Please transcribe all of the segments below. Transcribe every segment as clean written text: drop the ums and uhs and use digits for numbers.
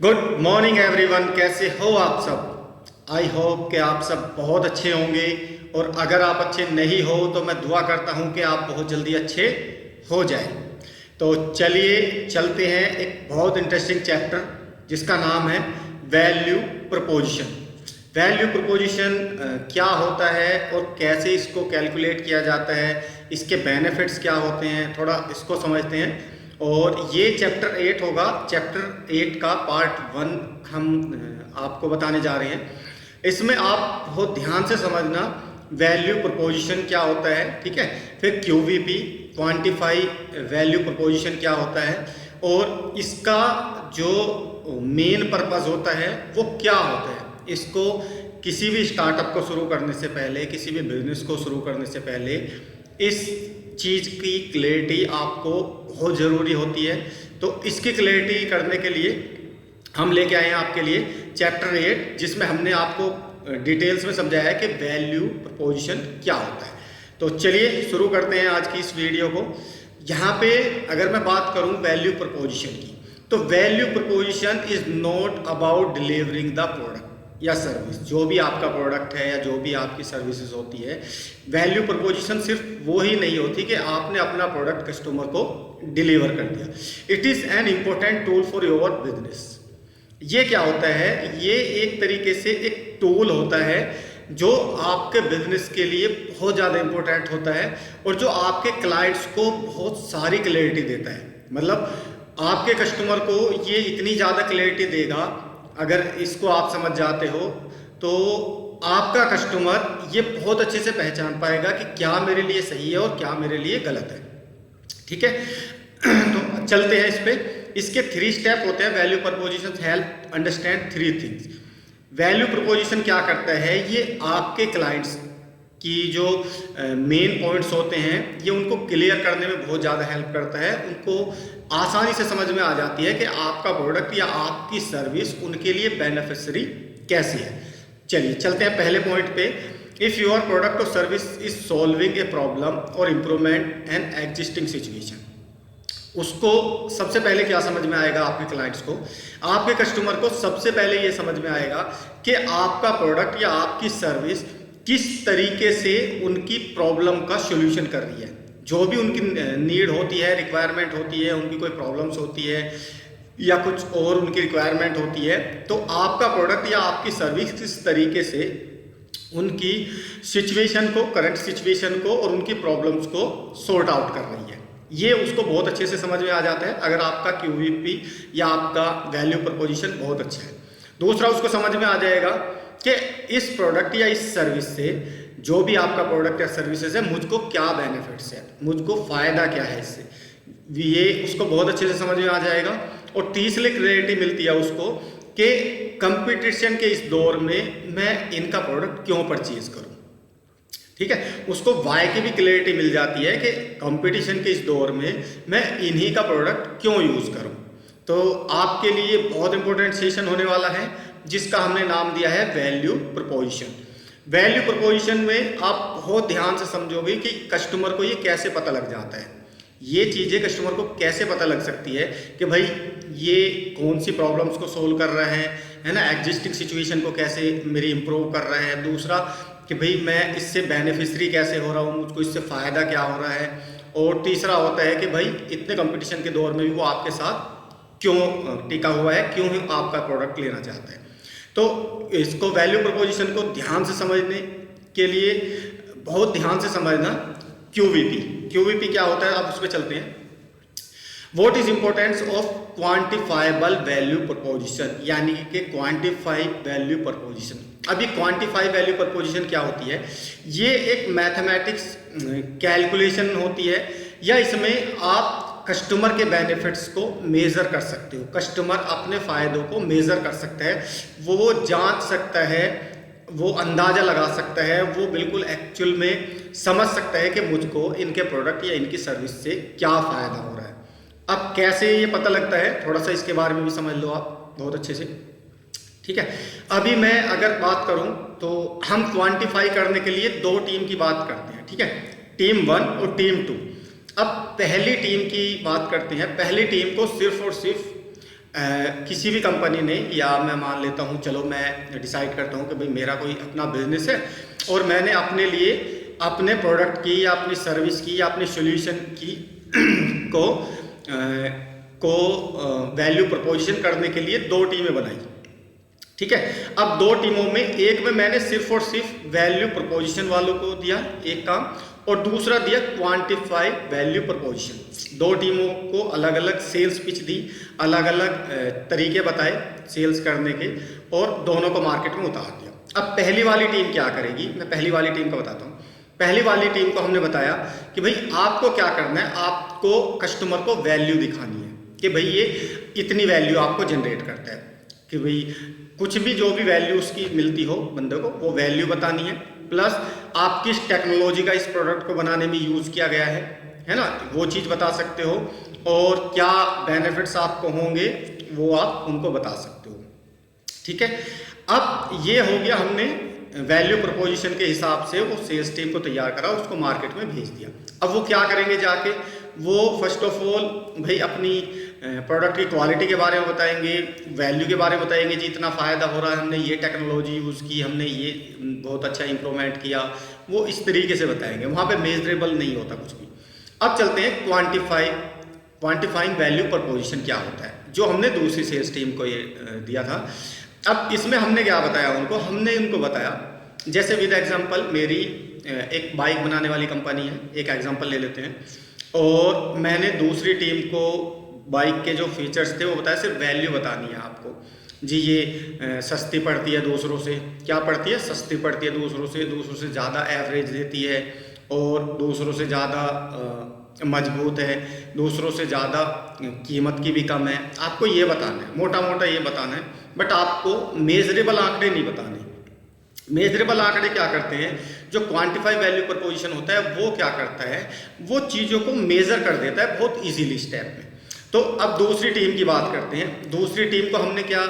Good morning everyone, कैसे हो आप सब। आई होप कि आप सब बहुत अच्छे होंगे और अगर आप अच्छे नहीं हो तो मैं दुआ करता हूं कि आप बहुत जल्दी अच्छे हो जाएं। तो चलिए चलते हैं एक बहुत इंटरेस्टिंग चैप्टर जिसका नाम है वैल्यू प्रपोजिशन। वैल्यू प्रपोजिशन क्या होता है और कैसे इसको कैलकुलेट किया जाता है, इसके बेनिफिट्स क्या होते हैं, थोड़ा इसको समझते हैं। और ये चैप्टर 8 होगा। चैप्टर 8 का पार्ट 1 हम आपको बताने जा रहे हैं। इसमें आप बहुत ध्यान से समझना वैल्यू प्रपोजिशन क्या होता है, ठीक है। फिर क्यूवीपी क्वांटिफाई वैल्यू प्रपोजिशन क्या होता है और इसका जो मेन पर्पस होता है वो क्या होता है। इसको किसी भी स्टार्टअप को शुरू करने से पहले, किसी भी बिजनेस को शुरू करने से पहले इस चीज़ की क्लैरिटी आपको बहुत ज़रूरी होती है। तो इसकी क्लैरिटी करने के लिए हम लेके आए हैं आपके लिए चैप्टर 8, जिसमें हमने आपको डिटेल्स में समझाया है कि वैल्यू प्रपोजिशन क्या होता है। तो चलिए शुरू करते हैं आज की इस वीडियो को। यहाँ पे अगर मैं बात करूँ वैल्यू प्रपोजिशन की, तो value preposition is not about delivering the product या सर्विस। जो भी आपका प्रोडक्ट है या जो भी आपकी सर्विसेज होती है, वैल्यू प्रपोजिशन सिर्फ वो ही नहीं होती कि आपने अपना प्रोडक्ट कस्टमर को डिलीवर कर दिया। It is an important tool for your business. ये क्या होता है, ये एक तरीके से एक टूल होता है जो आपके बिजनेस के लिए बहुत ज़्यादा इम्पोर्टेंट होता है और जो आपके क्लाइंट्स को बहुत सारी क्लैरिटी देता है। मतलब आपके कस्टमर को ये इतनी ज़्यादा क्लैरिटी देगा, अगर इसको आप समझ जाते हो तो आपका कस्टमर ये बहुत अच्छे से पहचान पाएगा कि क्या मेरे लिए सही है और क्या मेरे लिए गलत है, ठीक है। तो चलते हैं इस पे। इसके 3 स्टेप होते हैं। Value preposition help understand 3 things. Value preposition क्या करता है, ये आपके क्लाइंट्स की जो मेन पॉइंट्स होते हैं ये उनको क्लियर करने में बहुत ज़्यादा हेल्प करता है। उनको आसानी से समझ में आ जाती है कि आपका प्रोडक्ट या आपकी सर्विस उनके लिए बेनिफिशियरी कैसी है। चलिए चलते हैं पहले पॉइंट पे। इफ़ योर प्रोडक्ट और service is solving a problem और इम्प्रूवमेंट एन एग्जिस्टिंग सिचुएशन, उसको सबसे पहले क्या समझ में आएगा, आपके क्लाइंट्स को, आपके कस्टमर को सबसे पहले ये समझ में आएगा कि आपका प्रोडक्ट या आपकी सर्विस किस तरीके से उनकी प्रॉब्लम का सॉल्यूशन कर रही है। जो भी उनकी नीड होती है, रिक्वायरमेंट होती है, उनकी कोई प्रॉब्लम्स होती है या कुछ और उनकी रिक्वायरमेंट होती है, तो आपका प्रोडक्ट या आपकी सर्विस किस तरीके से उनकी सिचुएशन को, करंट सिचुएशन को और उनकी प्रॉब्लम्स को सॉर्ट आउट कर रही है। ये उसको बहुत अच्छे से समझ में आ जाता है अगर आपका क्यूवीपी या आपका वैल्यू प्रपोजिशन बहुत अच्छा है। दूसरा, उसको समझ में आ जाएगा कि इस प्रोडक्ट या इस सर्विस से, जो भी आपका प्रोडक्ट या सर्विसेज है, मुझको क्या बेनिफिट्स है, मुझको फ़ायदा क्या है इससे, ये उसको बहुत अच्छे से समझ में आ जाएगा। और तीसरी क्लैरिटी मिलती है उसको कि कंपटीशन के इस दौर में मैं इनका प्रोडक्ट क्यों परचेज करूं, ठीक है। उसको वाई की भी क्लैरिटी मिल जाती है कि कंपटीशन के इस दौर में मैं इन्हीं का प्रोडक्ट क्यों यूज़ करूं। तो आपके लिए बहुत इंपॉर्टेंट सेशन होने वाला है जिसका हमने नाम दिया है वैल्यू प्रपोजिशन। वैल्यू प्रपोजिशन में आप बहुत ध्यान से समझोगे कि कस्टमर को ये कैसे पता लग जाता है। ये चीज़ें कस्टमर को कैसे पता लग सकती है कि भाई ये कौन सी प्रॉब्लम्स को सोल्व कर रहा है ना, एग्जिस्टिंग सिचुएशन को कैसे मेरी इम्प्रूव कर रहा है। दूसरा कि भाई मैं इससे बेनिफिशरी कैसे हो रहा हूँ, मुझको इससे फ़ायदा क्या हो रहा है। और तीसरा होता है कि भाई इतने कंपटीशन के दौर में भी वो आपके साथ क्यों टिका हुआ है, क्यों आपका प्रोडक्ट लेना चाहता है। तो इसको वैल्यू प्रपोजिशन को ध्यान से समझने के लिए बहुत ध्यान से समझना क्यूवीपी। क्यूवीपी क्या होता है, अब उस पर चलते हैं। What is importance of quantifiable value proposition, यानी कि क्वांटिफाई वैल्यू प्रपोजिशन। अभी क्वांटिफाई वैल्यू प्रपोजिशन क्या होती है, ये एक मैथमेटिक्स कैलकुलेशन होती है, या इसमें आप कस्टमर के बेनिफिट्स को मेज़र कर सकते हो। कस्टमर अपने फ़ायदों को मेज़र कर सकता है, वो जांच सकता है, वो अंदाज़ा लगा सकता है, वो बिल्कुल एक्चुअल में समझ सकता है कि मुझको इनके प्रोडक्ट या इनकी सर्विस से क्या फ़ायदा हो रहा है। अब कैसे ये पता लगता है, थोड़ा सा इसके बारे में भी समझ लो आप बहुत अच्छे से, ठीक है। अभी मैं अगर बात करूं तो हम क्वांटिफाई करने के लिए 2 टीम की बात करते हैं, ठीक है, टीम 1 और टीम 2। अब पहली टीम की बात करते हैं। पहली टीम को सिर्फ और सिर्फ किसी भी कंपनी ने, या मैं मान लेता हूँ, चलो मैं डिसाइड करता हूँ कि भाई मेरा कोई अपना बिजनेस है और मैंने अपने लिए अपने प्रोडक्ट की या अपनी सर्विस की या अपने सॉल्यूशन की को वैल्यू प्रपोजिशन करने के लिए 2 टीमें बनाई। ठीक है, अब 2 टीमों में एक में मैंने सिर्फ और सिर्फ वैल्यू प्रपोजिशन वालों को दिया एक काम, और दूसरा दिया क्वांटिफाई वैल्यू प्रपोजिशन। 2 टीमों को अलग अलग सेल्स पिच दी, अलग अलग तरीके बताए सेल्स करने के, और दोनों को मार्केट में उतार दिया। अब पहली वाली टीम क्या करेगी, मैं पहली वाली टीम का बताता हूँ। पहली वाली टीम को हमने बताया कि भाई आपको क्या करना है, आपको कस्टमर को वैल्यू दिखानी है कि भाई ये इतनी वैल्यू आपको जनरेट करता है, कि भाई कुछ भी जो भी वैल्यू उसकी मिलती हो बंदे को, वो वैल्यू बतानी है, प्लस आप किस टेक्नोलॉजी का इस प्रोडक्ट को बनाने में यूज़ किया गया है ना, वो चीज़ बता सकते हो, और क्या बेनिफिट्स आपको होंगे वो आप उनको बता सकते हो। ठीक है, अब ये हो गया, हमने वैल्यू प्रपोजिशन के हिसाब से वो सेल्स टीम को तैयार करा, उसको मार्केट में भेज दिया। अब वो क्या करेंगे जाके, वो फर्स्ट ऑफ ऑल भाई अपनी प्रोडक्ट की क्वालिटी के बारे में बताएंगे, वैल्यू के बारे में बताएंगे जी इतना फ़ायदा हो रहा है, हमने ये टेक्नोलॉजी यूज़ की, हमने ये बहुत अच्छा इंप्रूवमेंट किया, वो इस तरीके से बताएंगे। वहाँ पे मेजरेबल नहीं होता कुछ भी। अब चलते हैं क्वांटिफाइंग वैल्यू प्रपोजिशन क्या होता है, जो हमने दूसरी सेल्स टीम को ये दिया था। अब इसमें हमने क्या बताया उनको, हमने उनको बताया, जैसे विद एग्जांपल मेरी एक बाइक बनाने वाली कंपनी है, एक एग्जांपल ले लेते हैं, और मैंने दूसरी टीम को बाइक के जो फीचर्स थे वो बताया, सिर्फ वैल्यू बतानी है आपको जी, ये सस्ती पड़ती है दूसरों से, क्या पड़ती है, सस्ती पड़ती है दूसरों से ज़्यादा एवरेज देती है, और दूसरों से ज़्यादा मजबूत है, दूसरों से ज़्यादा कीमत की भी कम है। आपको ये बताना है, मोटा मोटा ये बताना है, बट आपको मेजरेबल आंकड़े नहीं बताने। मेजरेबल आंकड़े क्या करते हैं, जो क्वांटिफाई वैल्यू प्रपोजिशन होता है वो क्या करता है, वो चीज़ों को मेज़र कर देता है बहुत इजीली स्टेप में। तो अब दूसरी टीम की बात करते हैं। दूसरी टीम को हमने क्या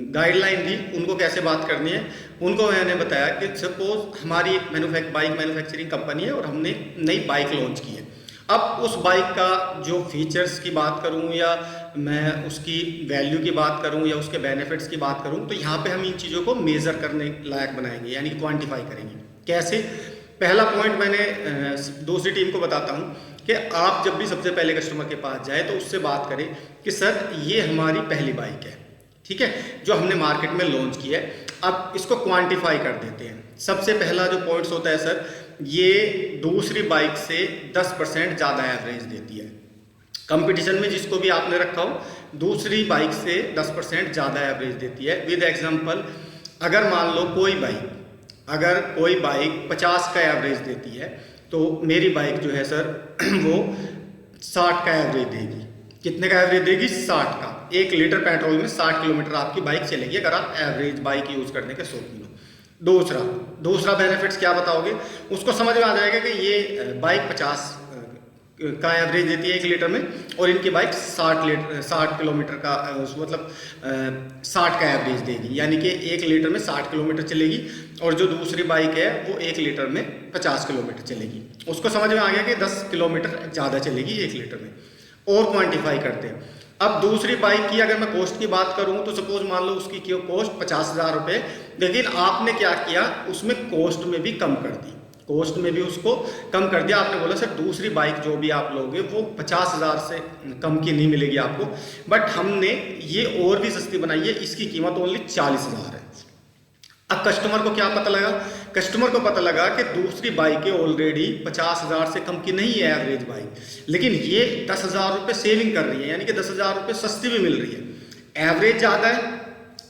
गाइडलाइन दी, उनको कैसे बात करनी है। उनको मैंने बताया कि सपोज हमारी एक बाइक मैन्युफैक्चरिंग कंपनी है और हमने नई बाइक लॉन्च की है। अब उस बाइक का जो फीचर्स की बात करूं, या मैं उसकी वैल्यू की बात करूं, या उसके बेनिफिट्स की बात करूं, तो यहाँ पे हम इन चीज़ों को मेज़र करने लायक बनाएंगे, यानी क्वांटिफाई करेंगे। कैसे, पहला पॉइंट मैंने दूसरी टीम को बताता हूँ कि आप जब भी सबसे पहले कस्टमर के पास जाए तो उससे बात करें कि सर ये हमारी पहली बाइक है, ठीक है, जो हमने मार्केट में लॉन्च की है। अब इसको क्वांटिफाई कर देते हैं। सबसे पहला जो पॉइंट्स होता है सर, ये दूसरी बाइक से 10% ज़्यादा एवरेज देती है। कंपटीशन में जिसको भी आपने रखा हो, दूसरी बाइक से 10% ज़्यादा एवरेज देती है। विद एग्जांपल, अगर मान लो कोई बाइक 50 का एवरेज देती है, तो मेरी बाइक जो है सर वो 60 का एवरेज देगी। कितने का एवरेज देगी? 60 का। 1 लीटर पेट्रोल में 60 किलोमीटर आपकी बाइक चलेगी, अगर आप एवरेज बाइक यूज़ करने के शौकीन हो। दूसरा बेनिफिट्स क्या बताओगे, उसको समझ में आ जाएगा कि ये बाइक 50 का एवरेज देती है 1 लीटर में, और इनकी बाइक 60 किलोमीटर का मतलब 60 का एवरेज देगी, यानी कि 1 लीटर में 60 किलोमीटर चलेगी, और जो दूसरी बाइक है वो 1 लीटर में 50 किलोमीटर चलेगी। उसको समझ में आ गया कि 10 किलोमीटर ज़्यादा चलेगी 1 लीटर में। और क्वांटिफाई करते हैं। अब दूसरी बाइक की अगर मैं कॉस्ट की बात करूं, तो सपोज मान लो उसकी कॉस्ट 50,000 रुपये, लेकिन आपने क्या किया, उसमें कॉस्ट में भी कम कर दी, कॉस्ट में भी उसको कम कर दिया। आपने बोला सर दूसरी बाइक जो भी आप लोगे वो 50,000 से कम की नहीं मिलेगी आपको, बट हमने ये और भी सस्ती बनाई है, इसकी कीमत ओनली 40,000 है। अब कस्टमर को क्या पता लगा, कस्टमर को पता लगा कि दूसरी बाइकें ऑलरेडी 50,000 से कम की नहीं है एवरेज बाइक, लेकिन ये 10,000 रुपये सेविंग कर रही है, यानी कि 10,000 रुपये सस्ती भी मिल रही है। एवरेज ज़्यादा है,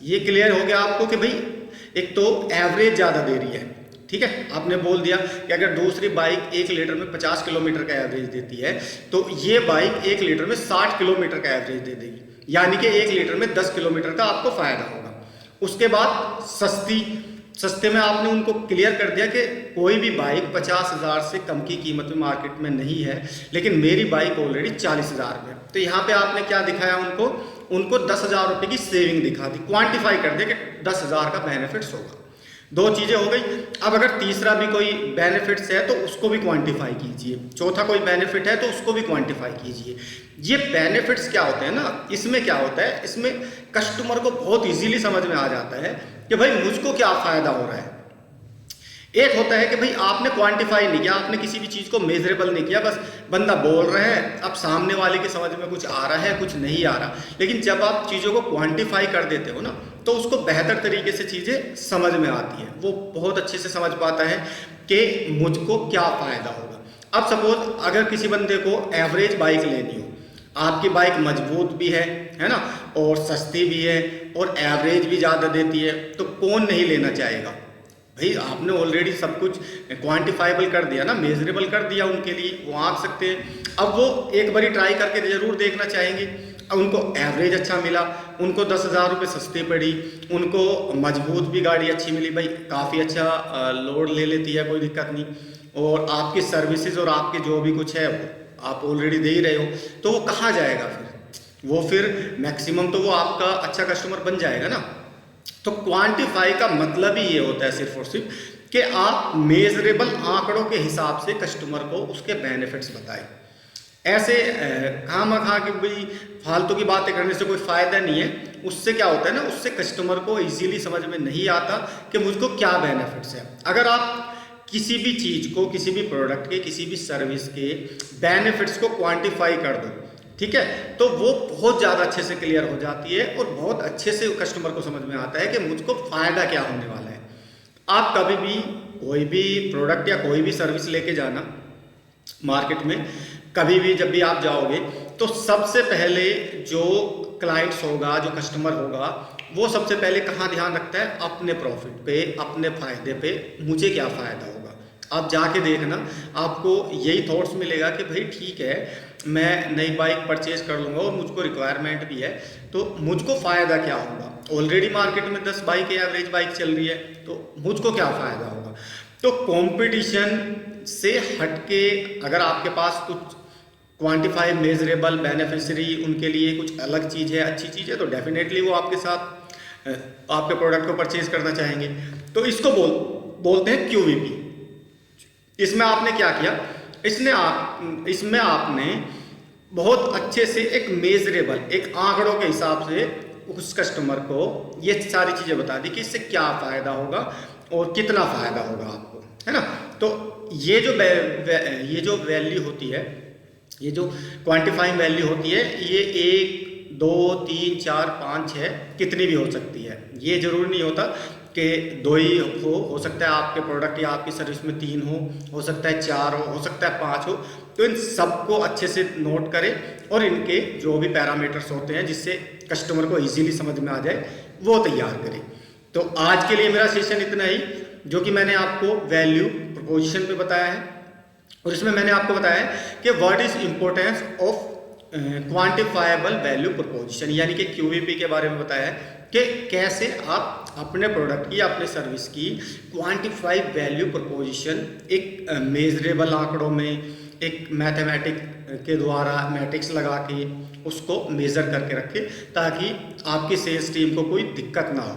ये क्लियर हो गया आपको कि भाई एक तो एवरेज ज़्यादा दे रही है, ठीक है। आपने बोल दिया कि अगर दूसरी बाइक 1 लीटर में 50 किलोमीटर का एवरेज देती है, तो ये बाइक 1 लीटर में 60 किलोमीटर का एवरेज दे देगी, यानी कि 1 लीटर में 10 किलोमीटर का आपको फ़ायदा होगा। उसके बाद सस्ते में आपने उनको क्लियर कर दिया कि कोई भी बाइक 50,000 से कम की कीमत में मार्केट में नहीं है, लेकिन मेरी बाइक ऑलरेडी 40,000 में। तो यहाँ पे आपने क्या दिखाया उनको 10,000 रुपये की सेविंग दिखा दी, क्वांटिफाई कर दिया कि 10,000 का बेनिफिट्स होगा। दो चीजें हो गई। अब अगर तीसरा भी कोई बेनिफिट्स है तो उसको भी क्वांटिफाई कीजिए, चौथा कोई बेनिफिट है तो उसको भी क्वांटिफाई कीजिए। ये बेनिफिट्स क्या होते हैं ना, इसमें क्या होता है, इसमें कस्टमर को बहुत इजीली समझ में आ जाता है कि भाई मुझको क्या फायदा हो रहा है। एक होता है कि भाई आपने क्वांटिफाई नहीं किया, आपने किसी भी चीज को मेजरेबल नहीं किया, बस बंदा बोल रहा है, अब सामने वाले की समझ में कुछ आ रहा है कुछ नहीं आ रहा। लेकिन जब आप चीजों को क्वांटिफाई कर देते हो ना तो उसको बेहतर तरीके से चीजें समझ में आती है, वो बहुत अच्छे से समझ पाता है कि मुझको क्या फायदा होगा। अब सपोज अगर किसी बंदे को एवरेज बाइक लेनी हो, आपकी बाइक मजबूत भी है ना, और सस्ती भी है और एवरेज भी ज़्यादा देती है, तो कौन नहीं लेना चाहेगा भाई। आपने ऑलरेडी सब कुछ क्वांटिफाइबल कर दिया ना, मेजरेबल कर दिया उनके लिए, वो आंक सकते हैं। अब वो एक बारी ट्राई करके जरूर देखना चाहेंगे। अब उनको एवरेज अच्छा मिला, उनको 10,000 रुपये सस्ती पड़ी, उनको मजबूत भी गाड़ी अच्छी मिली, भाई काफ़ी अच्छा लोड ले लेती है, कोई दिक्कत नहीं, और आपकी सर्विसेज और आपके जो भी कुछ है वो आप ऑलरेडी दे ही रहे हो, तो वो कहाँ जाएगा फिर, वो फिर मैक्सिमम तो वो आपका अच्छा कस्टमर बन जाएगा ना। तो क्वांटिफाई का मतलब ही ये होता है सिर्फ और सिर्फ कि आप मेजरेबल आंकड़ों के हिसाब से कस्टमर को उसके बेनिफिट्स बताएं। ऐसे खामखा के भाई फालतू की बातें करने से कोई फायदा नहीं है। उससे क्या होता है ना, उससे कस्टमर को इजीली समझ में नहीं आता कि मुझको क्या बेनिफिट्स है। अगर आप किसी भी चीज को, किसी भी प्रोडक्ट के, किसी भी सर्विस के बेनिफिट्स को क्वांटिफाई कर दो, ठीक है, तो वो बहुत ज़्यादा अच्छे से क्लियर हो जाती है और बहुत अच्छे से कस्टमर को समझ में आता है कि मुझको फ़ायदा क्या होने वाला है। आप कभी भी कोई भी प्रोडक्ट या कोई भी सर्विस लेके जाना मार्केट में, कभी भी जब भी आप जाओगे तो सबसे पहले जो क्लाइंट्स होगा, जो कस्टमर होगा, वो सबसे पहले कहाँ ध्यान रखता है, अपने प्रॉफिट पे, अपने फ़ायदे पे, मुझे क्या फ़ायदा होगा। आप जाके देखना, आपको यही थॉट्स मिलेगा कि भाई ठीक है, मैं नई बाइक परचेज कर लूँगा और मुझको रिक्वायरमेंट भी है, तो मुझको फ़ायदा क्या होगा। ऑलरेडी मार्केट में 10 बाइक एवरेज बाइक चल रही है, तो मुझको क्या फ़ायदा होगा। तो कंपटीशन से हटके अगर आपके पास कुछ क्वांटिफाई, मेजरेबल, बेनिफिशियरी, उनके लिए कुछ अलग चीज़ है, अच्छी चीज़ है, तो डेफिनेटली वो आपके साथ आपके प्रोडक्ट को परचेज करना चाहेंगे। तो इसको बोलते हैं QVP। इसमें आपने क्या किया, इसमें आपने बहुत अच्छे से एक मेजरेबल, एक आंकड़ों के हिसाब से उस कस्टमर को ये सारी चीज़ें बता दी कि इससे क्या फ़ायदा होगा और कितना फ़ायदा होगा आपको, है ना। तो ये जो वैल्यू होती है, ये जो क्वांटिफाइंग वैल्यू होती है, ये 1, 2, 3, 4, 5, 6 कितनी भी हो सकती है। ये जरूरी नहीं होता कि 2 ही हो सकता है आपके प्रोडक्ट या आपकी सर्विस में 3 हो सकता है 4 हो सकता है 5 हो। तो इन सबको अच्छे से नोट करें और इनके जो भी पैरामीटर्स होते हैं जिससे कस्टमर को इजीली समझ में आ जाए, वो तैयार करें। तो आज के लिए मेरा सेशन इतना ही, जो कि मैंने आपको वैल्यू प्रपोजिशन पे बताया है, और इसमें मैंने आपको बताया है कि what is importance of quantifiable value proposition, यानी कि QVP के बारे में बताया है कि कैसे आप अपने प्रोडक्ट की, अपने सर्विस की क्वांटिफाइड वैल्यू प्रपोजिशन एक मेजरेबल आंकड़ों में, एक मैथमेटिक के द्वारा मैट्रिक्स लगा के उसको मेज़र करके रखें, ताकि आपकी सेल्स टीम को कोई दिक्कत ना हो।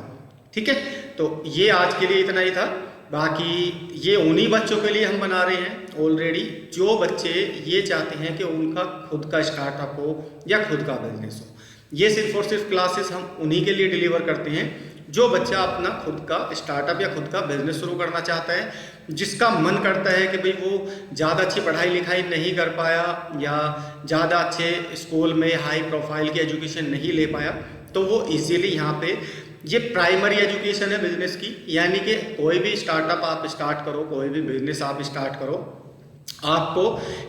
ठीक है, तो ये आज के लिए इतना ही था। बाकी ये उन्हीं बच्चों के लिए हम बना रहे हैं ऑलरेडी, जो बच्चे ये चाहते हैं कि उनका खुद का स्टार्टअप हो या खुद का बिजनेस हो। ये सिर्फ और सिर्फ क्लासेस हम उन्हीं के लिए डिलीवर करते हैं जो बच्चा अपना खुद का स्टार्टअप या खुद का बिजनेस शुरू करना चाहता है, जिसका मन करता है कि भाई वो ज़्यादा अच्छी पढ़ाई लिखाई नहीं कर पाया या ज़्यादा अच्छे स्कूल में हाई प्रोफाइल की एजुकेशन नहीं ले पाया, तो वो इजीली यहाँ पे ये प्राइमरी एजुकेशन है बिजनेस की, यानी कि कोई भी स्टार्टअप आप स्टार्ट करो, कोई भी बिजनेस आप स्टार्ट करो, आपको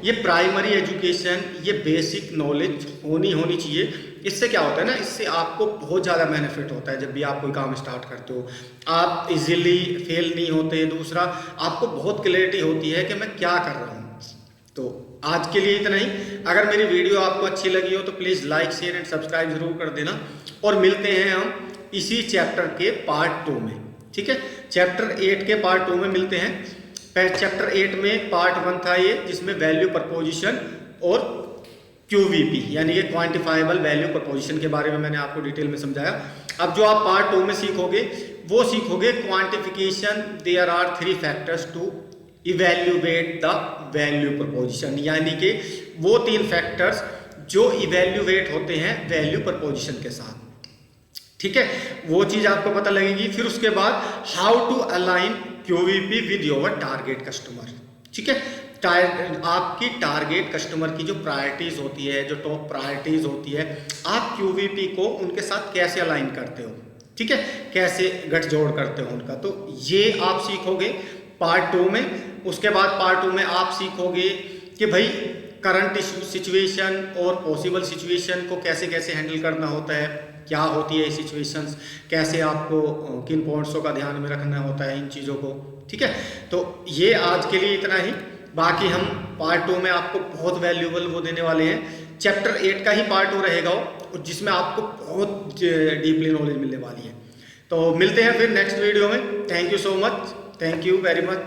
ये प्राइमरी एजुकेशन, ये बेसिक नॉलेज होनी चाहिए। इससे क्या होता है ना, इससे आपको बहुत ज़्यादा बेनिफिट होता है। जब भी आप कोई काम स्टार्ट करते हो आप इजीली फेल नहीं होते, दूसरा आपको बहुत क्लैरिटी होती है कि मैं क्या कर रहा हूँ। तो आज के लिए इतना ही। अगर मेरी वीडियो आपको अच्छी लगी हो तो please like, share and subscribe जरूर कर देना, और मिलते हैं हम इसी चैप्टर के पार्ट 2 में। ठीक है, चैप्टर 8 के पार्ट 2 में मिलते हैं। चैप्टर 8 में पार्ट 1 था ये, जिसमें वैल्यू प्रपोजिशन और QVP यानी कि क्वांटिफाइबल वैल्यू प्रपोजिशन के बारे में मैंने आपको डिटेल में समझाया। अब जो आप पार्ट 2 में सीखोगे वो सीखोगे quantification. There are 3 factors to evaluate the value proposition, यानी कि वो 3 फैक्टर्स जो इवेल्युएट होते हैं वैल्यू प्रपोजिशन के साथ। ठीक है, वो चीज आपको पता लगेगी। फिर उसके बाद how to align QVP with your target customer. ठीक है, आपकी टारगेट कस्टमर की जो प्रायोरिटीज होती है, जो टॉप प्रायोरिटीज होती है, आप क्यूवीपी को उनके साथ कैसे अलाइन करते हो। ठीक है, कैसे गठजोड़ करते हो उनका, तो ये आप सीखोगे पार्ट 2 में। उसके बाद पार्ट 2 में आप सीखोगे कि भाई करंट सिचुएशन और पॉसिबल सिचुएशन को कैसे कैसे हैंडल करना होता है, क्या होती है सिचुएशंस, कैसे आपको किन पॉइंट्सों का ध्यान में रखना होता है इन चीज़ों को। ठीक है, तो ये आज के लिए इतना ही। बाकी हम पार्ट 2 में आपको बहुत वैल्यूएबल वो देने वाले हैं। चैप्टर 8 का ही पार्ट 2 रहेगा वो, जिसमें आपको बहुत डीपली नॉलेज मिलने वाली है। तो मिलते हैं फिर नेक्स्ट वीडियो में। Thank you so much, thank you very much.